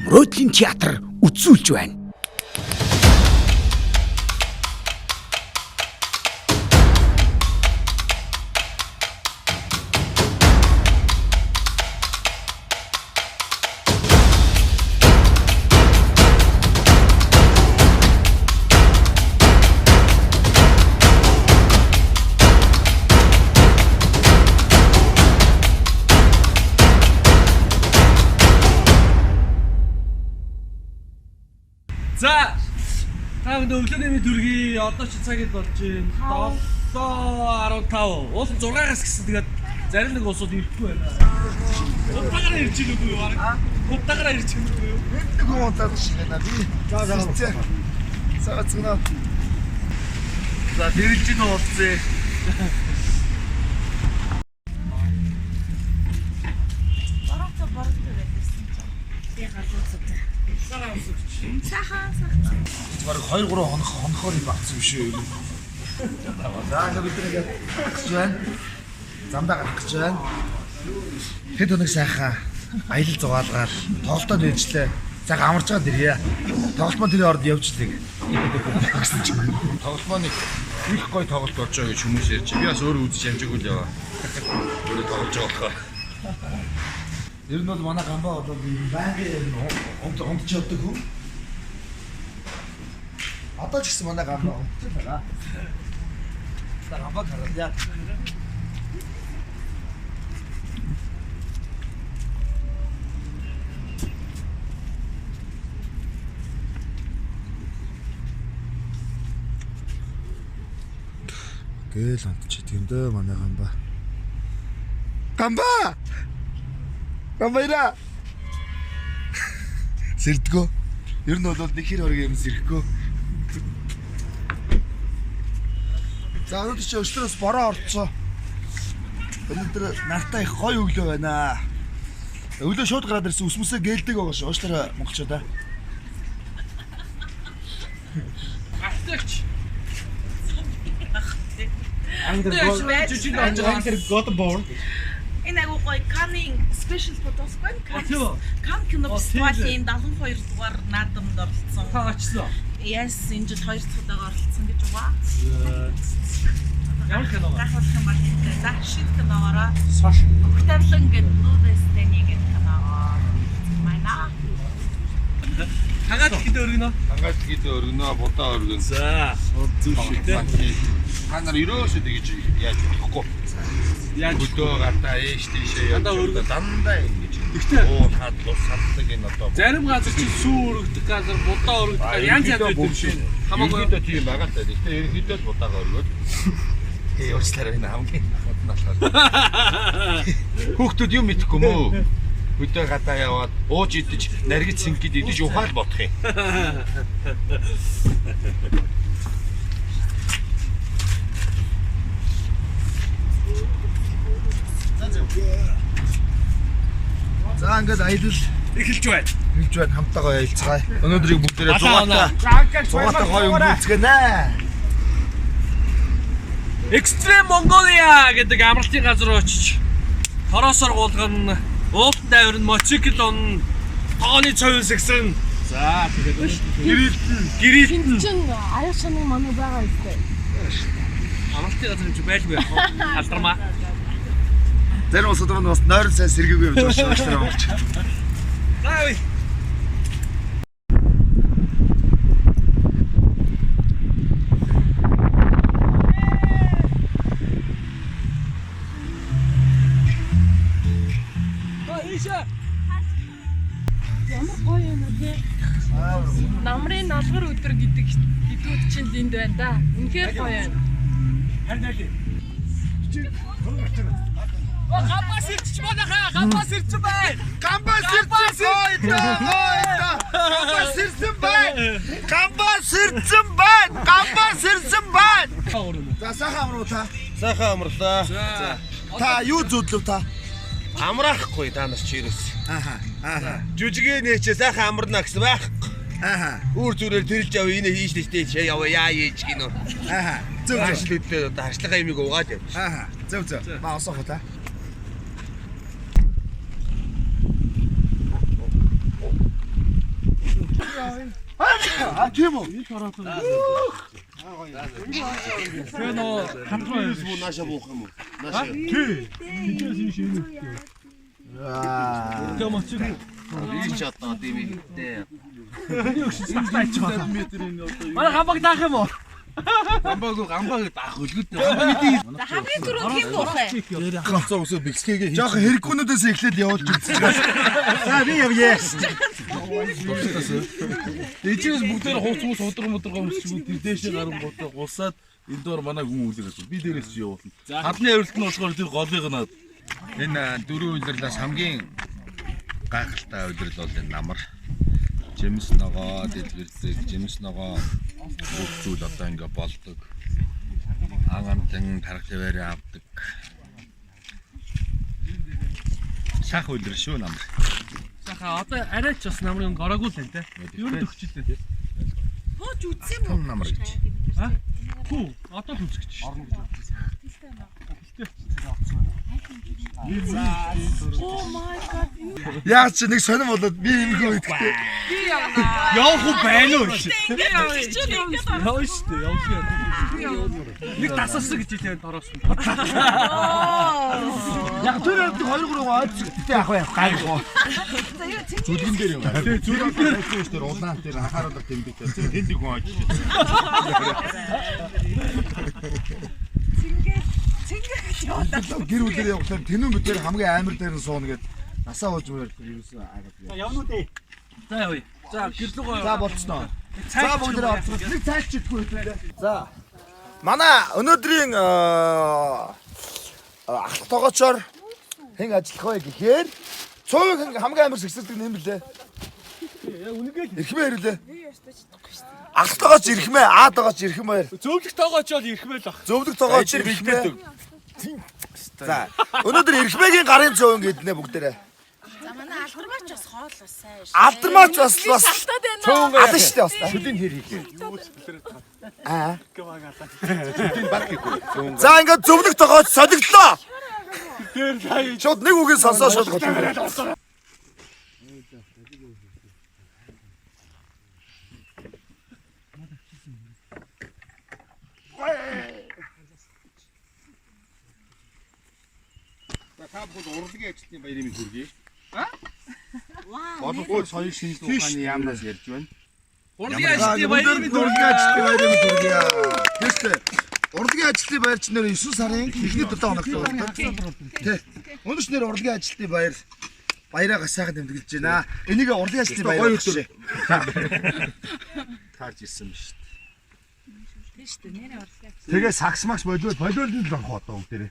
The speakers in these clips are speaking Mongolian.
Мөрөөдлийн театр үзүүлж байна. За танд өглөөний мэд үргэлж одоо ч цагид болж байна. 7:15. Уус 6-аас гэсэн тэгээд зарим нэг улсууд ирэхгүй байна. Утгаараа ирж байгаа үгүй юу? Утгаараа ирж байгаа үгүй юу? Нэг унтаад шигнэ би. За цэцгэнэ. За дэрэлж нь уулзъя. Бараатай бараатай байсан чинь. Би гадууцтай. Сахан. Бараг 2-3 хонохоор багц юм шүү. За ингэ бид нэг гэж байна. Замдаа гарах гэж байна. Хэд өнөг сайхан аялал зугаалгаар тоглолтод дэвжлээ. За амарч байгаа дэрье. Тоглолтмоо тэрийн орд явжлыг. Гэсэн чинь. Тоглолтмоо нэг их гой тоглолт болж байгаа гэж хүмүүс ярьж. Би бас өөрөө үзэж амжаагүй л яваа. Өөрөө тоглож байгаа болохоор. Ер нь бол манай гамбаа бол байнгын унтж явдаг хүн. Одоо ч гэсэн манай гамбаа унтж байгаа. За гамбаа хараад. Гээл унтчих юм дөө манай гамбаа. Гамбаа! Гамбайра. Сэрдгөө. Ер нь бол нэг хэр хориг юм сэрхгүй. За өнөөдөр чи өчтөрөөс бороо орцсон. Өнөөдөр нартай их гоё өглөө байна. Өглөө шууд гараад ирсэн үсмэсээ гэлдэг байгаа шүү. Уучлаарай монголчуудаа. Артч. Ангер Göteborg. Энэ агуу гоё Cannes special photos байна. Cannes кино фестивалийн 72 дугаар наадамд оролцсон. Та очсон. Yes, энэ жил 2 дахь удаа оролцсон гэж байгаа. Ямар кино вэ? Гахалх юм байна. За шид киногоороо Сош. Хөвтөрлөн гэдэг Лудестени гэдэг киногоо. Майна. Хагаад хэд өргөнө? Хангаад хэд өргөнөө, будаа өргөн. За, зүг шүү дээ. Та нар ерөөсөө тэгж яаж болохгүй. Яаж өдөө гадаа ээш тийшээ Дандаа өргөн. дандаа ингэж. Гэхдээ Уухад лус саддаг энэ одоо. зарим газар чи сүү өргөдөг газар, будаа өргөдөг газар янз янз байдаг шүү. Хамаагүй Хамаагүй тийм байгаа л та. Гэхдээ ерөнхийдөө л будаага өргөөд. Уучлаарай энэ хамгийн ахад нь болохоор. Хүүхдүүд юм мэдэхгүй мөө. Өдөө гадаа яваад ууж идэж, наргиж сингид идэж ухаал бодох юм. За ингээд аялал эхэлж байна. хэлж байна хамтаагаа аялцгаая. Өнөөдрийг бүгдээрээ 100-аатай гоё өнгөрүүлцгэнэ. Extreme Mongolia гэдэг амралтын газар очиж хороосоор гулгана, уулт дайвар нь мотоцикл он, тооны цовын сэгсэн. За тэгээд гэрэлтэн чин аяа шанаа манай байгаа үстэй. амралтын газар юм чи байлгүй яах вэ? Алдармаа. Зарим улсууд маань бас нойрон сайн сэргээгүй явж байгаа шүү дээ монголч. За үе. Ямар гоё юм бэ? Намрын налгар өдөр гэдэг хэдүүд чинь линд байна да. Үнэхээр гоё байна. Гамбас ирчих манайхаа, гамбас ирчих бай. Гамбас ирсэн байна. За сайхан амруу та. Сайхан амрлаа. За. Та юу зүудлв та? Амраахгүй та нар ч ерөөс. Аха. Жүжигээ нээчээ сайхан амарна гэсэн байхгүй. Аха. Үүр зүрээр тэрэлж авъя энэ хийж лээчээ яваа яа ээж гинөө. Аха. Зөв. Ашил үдээ одоо харчлага юмыг угаад явж. Аха. Зөв. Маа осох та. А тийм үү? Тэгээ нөө хатраа Нааша буух юм уу? Нааша. тэгээ моч Би ч одоо тийм ихтэй. манай гамбаг даах юм уу? Гамбаг даах үлгүүд. Хамгийн түрүү тийм бохоо. Ганцаа өсөө бэлсгээгээ хийж. Жохон хэрэггүйнүүдээс эхлээд явуулж үзчих. За би явъя. Дэжээс бүгдээр хууц мус удраг өмсчихгүй тэр дээшээ гарan готоо гулсаад энэ доор манай хүн үлэрэж. Би дээрээс чи явуулна. Хадны авиралт нь болохоор тэр голыг наад. Энэ дөрөв улирлаас хамгийн гайхалтай улирал бол энэ намар. Жимс ногоо дэлгэрдэг, жимс ногоо бүх зүйл одоо ингээ болдог. Агамтэн тархивэр авдаг. Сах улирал шүү намар. Саха одоо арай ч бас намрын гороогүй л энэ. Юу төгчлээ. Хөөж үтсэн юм уу? Намар гэж. А? Хүү, одоо л үзэж чинь. Oh my god. Яа чи нэг сонирм болоод би юмгүй гэдэгтэй. Би явна. Явах уу байна уу? Би явна. Явна шүү дээ. Явах. Нэг тасалсан гэж хэлээд ороосон. Яг тэр нэг 2-3 ойцтой ах байх гайгүй. Зүлгэн дээр юм. Тэгээ зүрх дээр тэр улаан тэр анхааруулга тэмдэг. Тэр тэнд хүн ойч. Гэр үлээр явахлаар тэнүүн бүтээр хамгийн амар дээр нь суuna гэд насаа уулж мөр ерөөсөө агаад. Явна уу дээ. За явъя. За гэрлүүгөө. За болцсноо. За бүгдээ орцгоо. Нэг цааш чидгүй хэлээ. За. Манай өнөөдрийн ах тоогоочоор хэн ажиллах вэ гэхээр цөөхөн хамгийн амар сэгсэлдэг нэм блэ. Ирхмээр хэлээ. Ах тоогооч ирхмээ, аа тоогооч ирхмээр. Зөвлөх тоогоочоод ирхмэл ах. Зөвлөх тоогооч ирхмээ. За. Өнөөдөр ирхмээгийн гарын цөөн гэднэ бүгдээрээ. За манай алдармаач бас хоол бас сайн шүү. Алдармаач бас Цөөн алан штэ бас. Шүлийн хэр хийх. Аа. За ингээд зөвлөх тоогооч солигдлоо. Шууд нэг үгийг сонсоо шууд гол. Та бүгд урлагийн ажилтны баярын хүргэе. Боловгүй соёл шинжилгээ ухааны яамнаас ярьж байна. Урлагийн ажилтны баярын урлагийн ажилтны баярын хүргэе. Тэстэй. Урлагийн ажилтны баяр ч нэр 9 сарын эхний 7 хоногт байна. Тэ. Өнөөдөр нэр урлагийн ажилтны баяраа сайхан тэмдэглэж байна. Энийг урлагийн ажилтны баяр гэж. Таарж ирсэн ба шүү дээ. Тийм шүү дээ. Нэрээ орлоо. Тэгээ сакс макс болоод л банх одоо бүгдээрээ.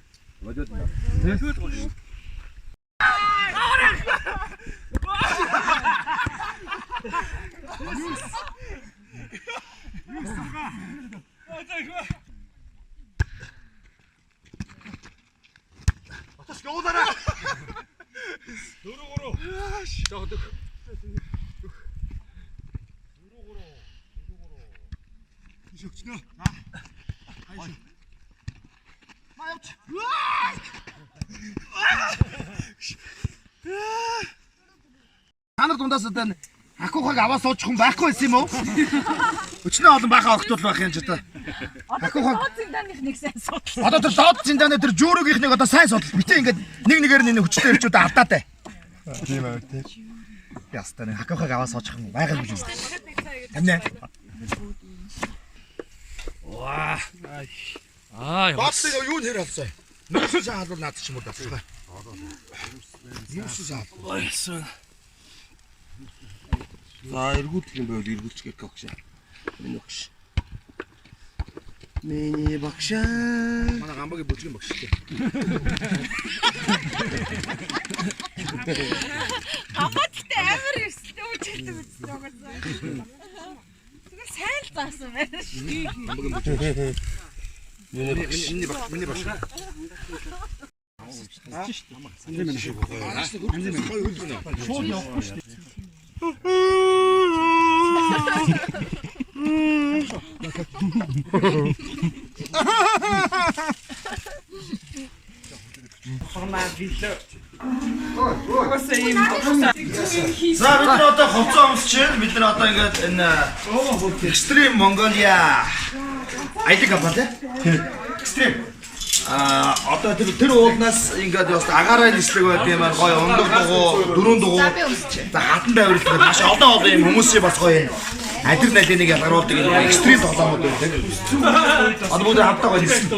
Та нар дундаас одоо акухаг аваа суучих хүн байхгүй байсан юм уу? Өчнөө олон баха огтуул байх юм ч одоо. Акухаг Зинданых нэг сайн судал. одоо тэр лоод зиндааны тэр жүүрөгийнхнийг одоо сайн судал. Битээ ингээд нэг нэгээр нь энэ хүчтэй ирчүүд алдаатай. Тийм ээ тийм. Ястаа нэг акухаг аваа суучих хүн байгаад гэж байна. Амнаа. Ваа. Аа яа. Баатыг юу нэр авсан? Нүсээ хаалбал наад ч юм уу дасгаа. Нүсээ хаал. Ойсон. За эргүүлэх юм байвал эргүүлчихээ багш. Миний багш. Миний багш. Манай гамбагийн бүжгийн багш тий. Гамбаттай амар ирсэлтэй үжигтэй үзсэн байгаа. Тэгээ сайн л заасан байна шүү. Гамбагийн бүжгийн. Миний багш. Шууд явахгүй шүү дээ. Ой, ой. За бид нар одоо хувцас өмсч байна. Бид нар одоо ингээд энэ Extreme Mongolia айдаг компани тий. Extreme. Одоо тэр уулнаас ингээд бас агаараа нислэг байд юм аа гоё өндөр дугуй, дөрөв дугуй. За хатан байварлах маш олон юм хүмүүсийн бас гоё адир налиныг ялгаруулдаг энэ Extreme тоглоомод байдаг. Одоо бүгд хамтаа гоё нислэг.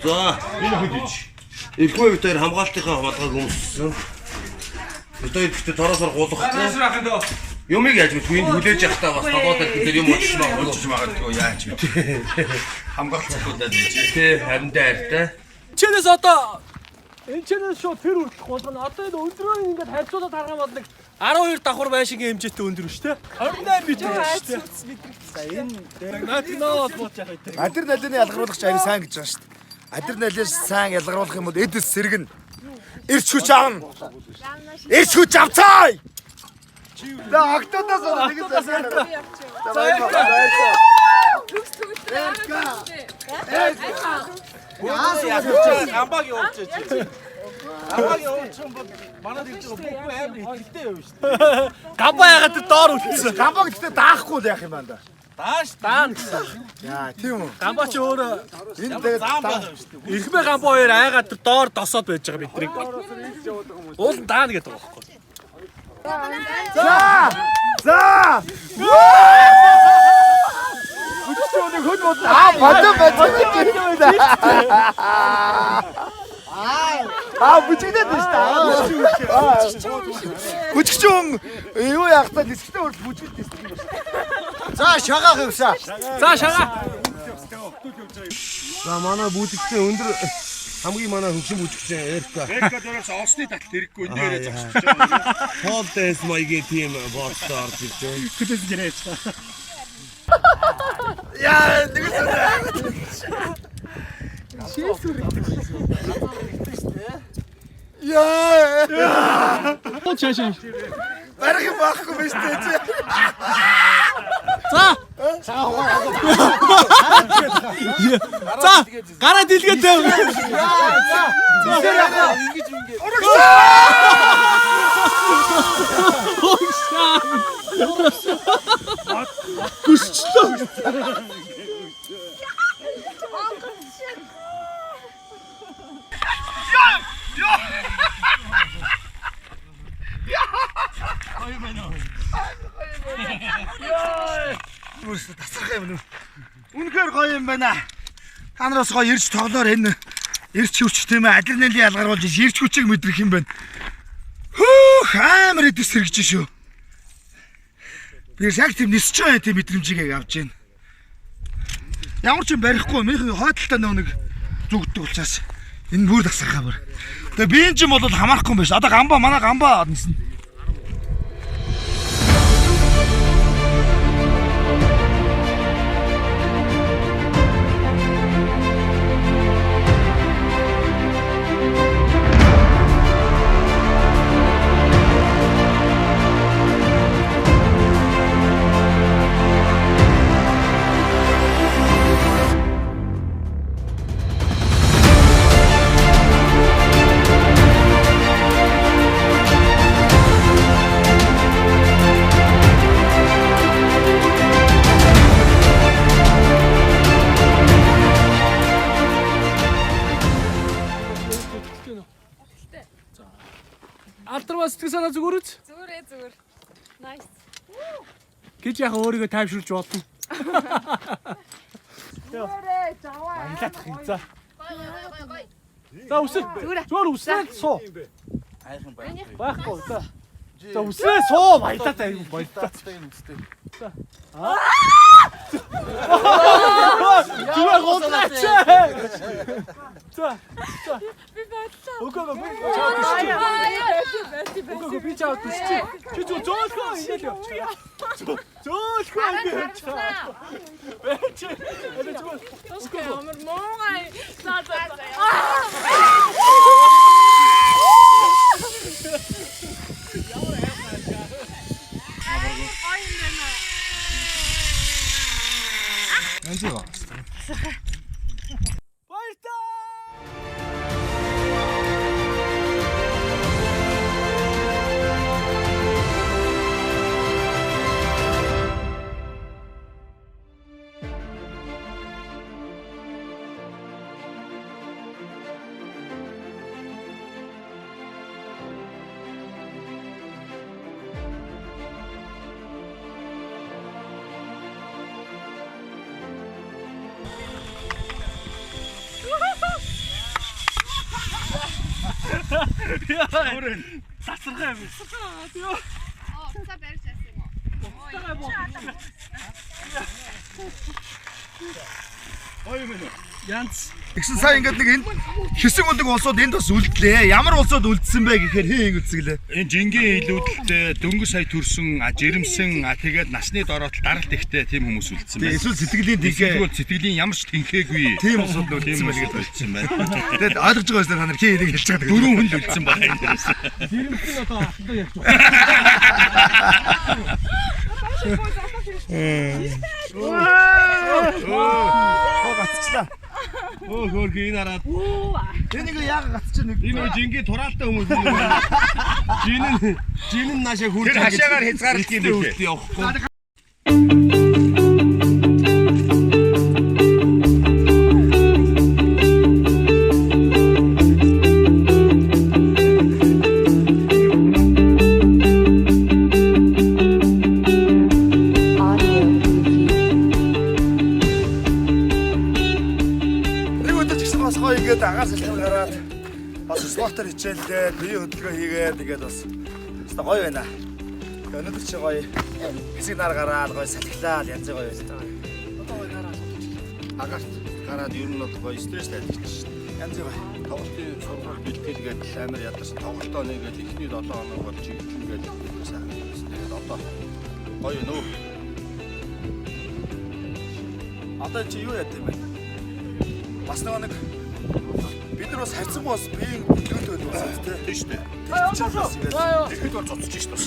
За энэ хөдөж. Эрхмээ бид хоёр хамгаалтынхаа хамгаалгааг өмссөн. Бид хоёр гэхдээ тороосоор гулгахгүй. Юмыг яаж мэдгүй энэ хүлээж явахдаа бас тоглоод тэр юм уучж магадгүй яаж мэдээ. Хамгаалцахуудаад байж тий харин дайртай. Чинээс одоо энэ чинээс шууд тэр үрдэх болгоно. Одоо энэ өдрөө ингээд харьцуулаад харах бол нэг 12 давхар байшингийн хэмжээтэй өндөр шүү дээ. 28 метр шүү дээ. Энэ наатноо болж байгаа юм. Адир налины ялгаруулагч ари сайн гэж байгаа шүү дээ. Адир налиас сайн ялгаруулах юм бол эдэс сэргэн. Ирч хүч аавна. Ирч хүч авцаа. За октодоос нэг засаад. Гамбаг явуулчих. Гамбаг явуулчих бол манай дэрч бүгд амар ихтэй явна шүү дээ. Гамбаа ягаад доор үлдсэн. Гамбаг гэхдээ даахгүй л яах юм байна да. Дааш даан гэсэн. Яа тийм үү. Гамбаа ч өөрөө Энэ тэгээд Эрхмээ гамбаа хоёр айгаад тэр доор досоод байж байгаа бидрийг. Уул даана гэдэг байгаа байхгүй. За. Хүчтэй хөл бод. Бүжигдээд байна шүү дээ. Бүжигчүүн юу яах та нисгтэй урд бүжигдээд байна шүү дээ. За шагаах юмсаа. За шагаа. За манай бүжигчтэй өндөр хамгийн манай хөгжим бүжигчтэй Эрка. Эрка дөрөс осны талт хэрэггүй энэ дээрээ зогсож байгаа. Пол дэс маягийн тим боолтоор гэж байна. Тэтэс гэрэж. Яа нэг л Яа. Чаашаа. Барах юм байхгүй биш дээ. За. За, гараа дэлгээд байв. Тасрах юм. Үнэхээр гоё юм байна. Та нараас гоё ирж тоглоор энэ ирч хүч тийм ээ адир налын ялгаруулж ирч хүчийг мэдрэх юм байна. Хөөх амар эдэс сэргэж шүү. Би яг тийм нисч байгаа тийм мэдрэмжийг авч байна. Ямар ч юм барихгүй минийх хойдолтой нэг зүгддэг учраас энэ бүр тасрахаа бүр. Тэгээ би энэ ч юм бол хамаарахгүй юм биш. Одоо гамбаа манай гамбаа ниснэ. Алдармаа сэтгэл санаа зүгээр үз. Зүгээр. Nice. Гэж яг өөрийгөө тайвшруулж болно. Зүгээр жаваа. Англиадах юм за. За үсэл. Зүгээр үсэл суу. Байхгүй за. За үсээ суу баялаад аяг баялаад. За. Зүгээр гооч. За. Би бодлоо. Окей, би чаад тийч. Чи зөөлхөө ингээл явчих. Зөөлхөө ингээл. Бэч. Энэ зүгээр. Окей, амар монгай. За. Тасархай юм. Уцаа барьж яасан юм уу? Янз. Тэгсэн сайн ингээд нэг энэ хэсэг улаг улсууд энд бас үлдлээ. Ямар улсууд үлдсэн бэ гэхээр хин үлцгэлээ. Энэ жингийн илүүдэлтэй дөнгөж сая төрсөн, жирэмсэн, тэгээд насны дороотлол даралт ихтэй тийм хүмүүс үлдсэн байна. Эсвэл сэтгэлийн Тэгвэл сэтгэлийн ямар ч тэнхээгүй тийм улсууд үлдсэн тийм байна. үлдсэн байна. Тэгээд ойлгож байгаа юм та нар хин энийг хэлж байгаа. Дөрвөн хүн л үлдсэн байна. Жирэмсэн одоо алтан ярьж Оо гацчлаа. Оо хөргий энэ хараад Энийг яага гацчих нэг. энэ жингийн тураалтай хүмүүс юм байна. Жин нь наашаа хүрч хашаагаар хязгаарлах юм бэ? Явахгүй. Тэгээд агаас хэлбэр гараад бас спортоор хичээллээ, бие хөдөлгөөн хийгээд тэгээд бас гоё байна. Өнөөдөр чи гоё хэсэг нар гараад гоё салхилаад янз гоё байсан. Одоо гоё гараад Агаарт гараад ер нь гоё стресс тавьчих шин. янз гоё. Тоглолтын сургууль бэлтгэлгээд амар ядарсан тоглолтоо нэгээд эхний 7 хоног бол чиглэлгээд сайхан байсан. Тэгээд одоо гоё нөө. Одоо чи юу яд юм бэ? Бас нэг бид нар бас хайцсан бас биеийн хөдөлгөөнтэй болсон тийм Тийм шүү дээ. Тэгэхэд бол цуцж шít бас.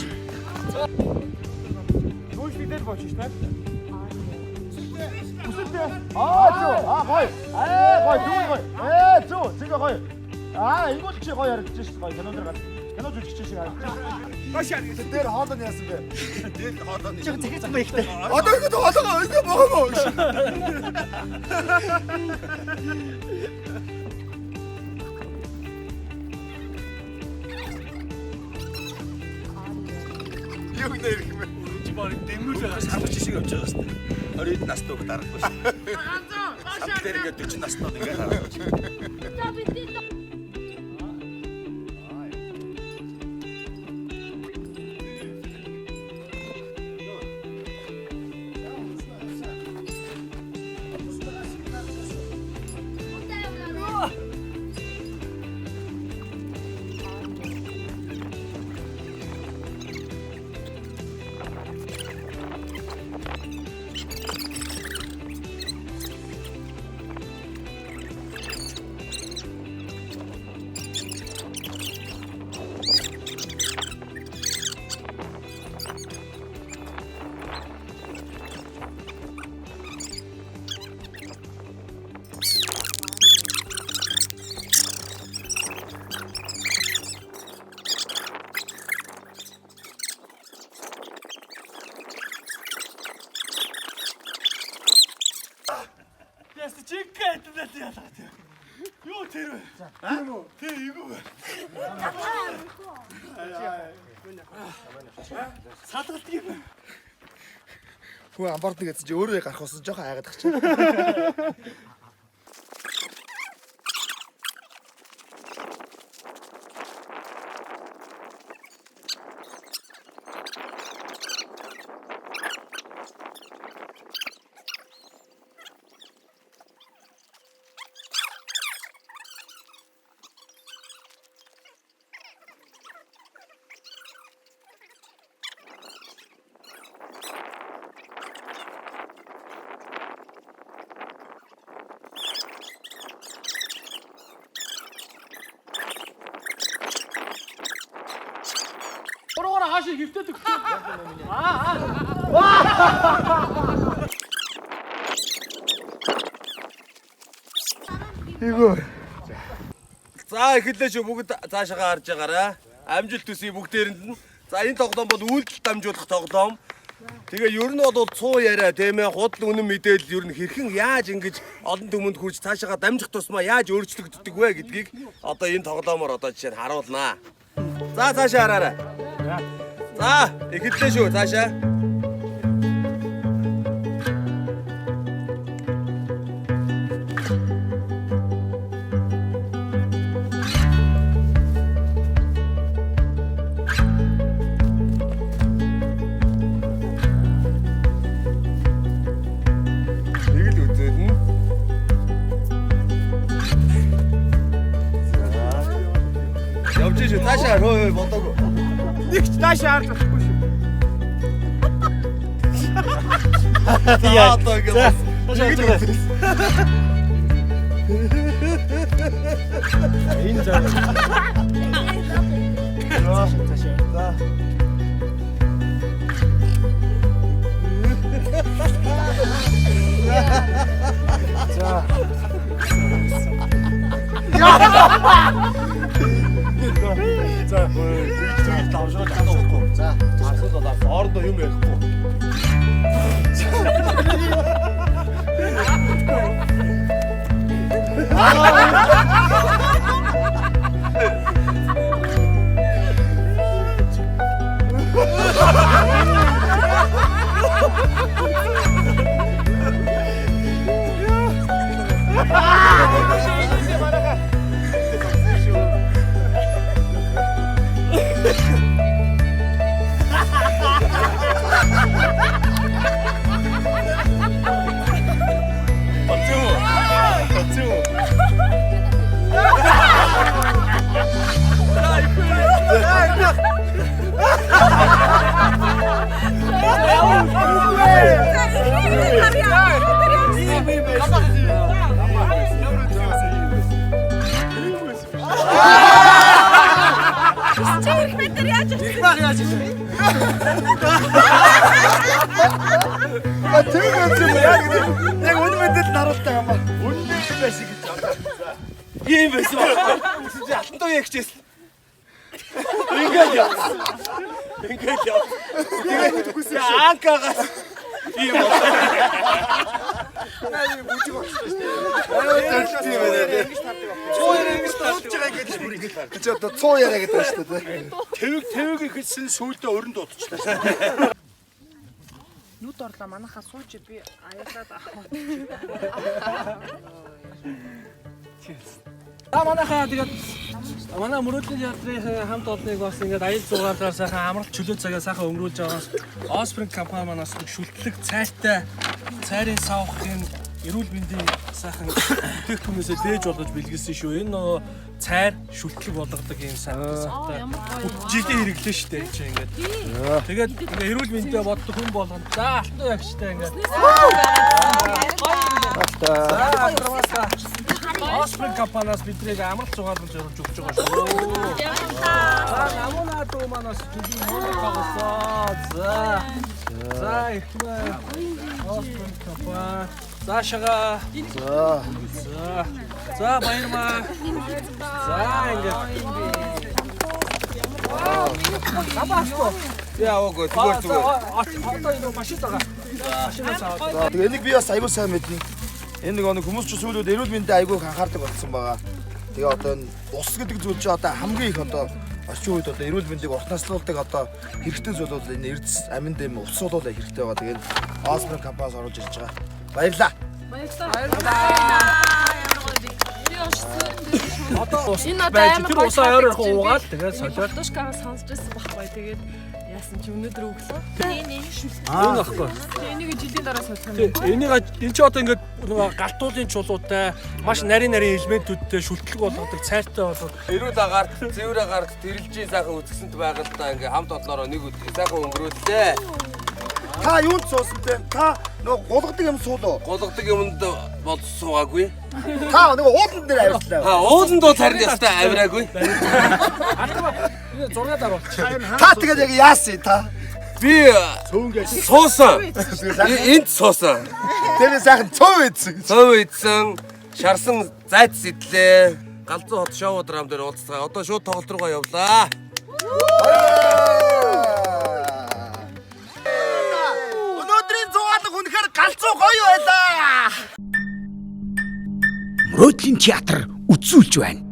Юуш бидэл боч шít. Үсэлтэй. Зөө. Гоё. Гоё дүү гоё. Зөө. Зэгээ гоё. Энгүүл чи гоё харагдаж шít гоё. Кино дээр гал. Кино жүжигч шиг харагдаж. Гашаа дээр хоолой яасан бэ? Тэр хоолойны Чи зэгээ зам ихтэй. Одоо ингэ хоолойгоо ингэ богоо. Юу нэр юм бэ? чи баг дэмгүүл самч шиг явж байгаа шүү дээ. 20 настай хөх дарахгүй шүү. Самч дээр ингээд 40 настай ингээд харахгүй шүү. Юу тэр вэ? Тийм үү? Тийм эйгүү вэ? Садгалт юм. Хөө амбард гэсэн чи өөрөө гарах болсон жоохон айгаад тах чинь. Ороо хаашаа хөвтөд өгч. Эйгүү. За эхэллээ шүү бүгд цаашаа харж байгаарай. Амжилт төсөй бүгдээрэнд нь. За энэ тоглоом бол үйлдэл дамжуулах тоглоом. Тэгээ ер нь бол 100 яриа тийм ээ худал үнэн мэдээлэл ер нь хэрхэн яаж ингэж олон түмэнд хүрч цаашаа дамжих тусмаа яаж өөрчлөгддөг вэ гэдгийг одоо энэ тоглоомоор одоо жишээ нь харуулнаа. За цаашаа хараарай. За эхэллээ шүү цаашаа. яар ой бодоогүй. Нэг ч нааш хаалгахгүй шүү. Яа одоо ингэ. Энэ заа. За. За, давшгаа чадахгүй. За, асуулт одоо орондоо юм ярихгүй. Яг үнэ мэдэл наруултаа юм ба. Үнэн байсан гэж бодсон. Ийм байсан ба. Чи алтан тоо ягчээс. Ингээд яа. Тэгээд үгүйс анкагаас ийм бол. Наа бүжиг болчихсон шүү дээ. Цоо яриаг таарч байгаа гэж бүр ингэж. Чи одоо цоо яриаг гэдэг шүү дээ. Тэвэг ихэсэн сүйдээ өрөнд дутчихлаа. Нүд орлоо манайхаа сууч би аяглаад авах. Манайхаа тэгээд манай мөрөөдлийн театрын хамт олныг бас ингээд аял зугаалгаар сайхан амралт чөлөө цагаа сайхан өнгөрүүлж байгаас Osprey компани манаас шүтлэг цайтай цайрын савхын эрүүл мэндийн сайхан бүтээгдэхүүнээсээ дээж болгож бэлгэлсэн шүү. Энэ нөгөө цайр шүтлэг болгодог юм сайхан. Жилдээ хэрэглэн шүү дээ чи ингээд. Тэгээд эрүүл мэндээ боддог хүн болгоно. За алтан ягштай ингээд. Osprey компаниас биднийг амралт зугаалж өгч байгаа шүү. Намуна дуу манаас жүжиг монгол байгуулсан. За ихмээ. Osprey компани. Заашгаа. За баярмаа. За ингээд. Абааско. Яа ого зүгээр. Одоо энэ машин тагаа. Машинаас аваад. Тэгээ энийг би бас аягүй сайн мэднэ. Энэ нэг хүмүүс ч сүүлүүд эрүүл мэндэд аягүй анхаардаг болсон байгаа. Тэгээ одоо энэ ус гэдэг зүйл чинь одоо хамгийн их одоо орчин үед одоо эрүүл мэндийг уртнаслуулдаг одоо хэрэгтэй зүйл бол энэ эрдэс амин дэм ус бол хэрэгтэй байгаа. Тэгээд Osprey компаниас оруулж ирж байгаа. Баярлалаа. Одоо Энэ одоо амар гоё усаа ойроо уугаад тэгээд солиод Тушкаа сонсож байсан байхгүй. Тэгээд яасан чи өнөөдөр өглөө. энэ ахгүй. Энийг жилийн дараа сонсох юм. Энийг энэ чи одоо ингээд нөгөө галтуулын чулуутай маш нарийн элементүүдтэй шүтлэг болгодог цайртай болоод Эрүүл агаарт, цэвэр агаарт тэрэлжийн сайхан үзэсгэлэнт байгальтаа ингээ хамт олноороо нэг сайхан өнгөрүүллээ. Та юунд суусан бэ? Та нөгөө гулгадаг юм суулаа. Гулгадаг юмд бол суугаагүй. Та нөгөө ууланд дээр авирлаа. Ууланд доо тарин ястай авираагүй. энэ 6 дараа болчих. Та тэгээд яг яасан та? Би суусан. Энд суусан. Тэр сайхан цов ийдсэн. Цов ийдсэн, шарсан зайц идлээ. Галзуу хот шоу драм дээр уулзгаа. Одоо шууд тоглолт руугаа явлаа. Өнөөдрийн зугаалга үнэхээр галзуу гоё байлаа. Мөрөөдлийн театр үзүүлж байна.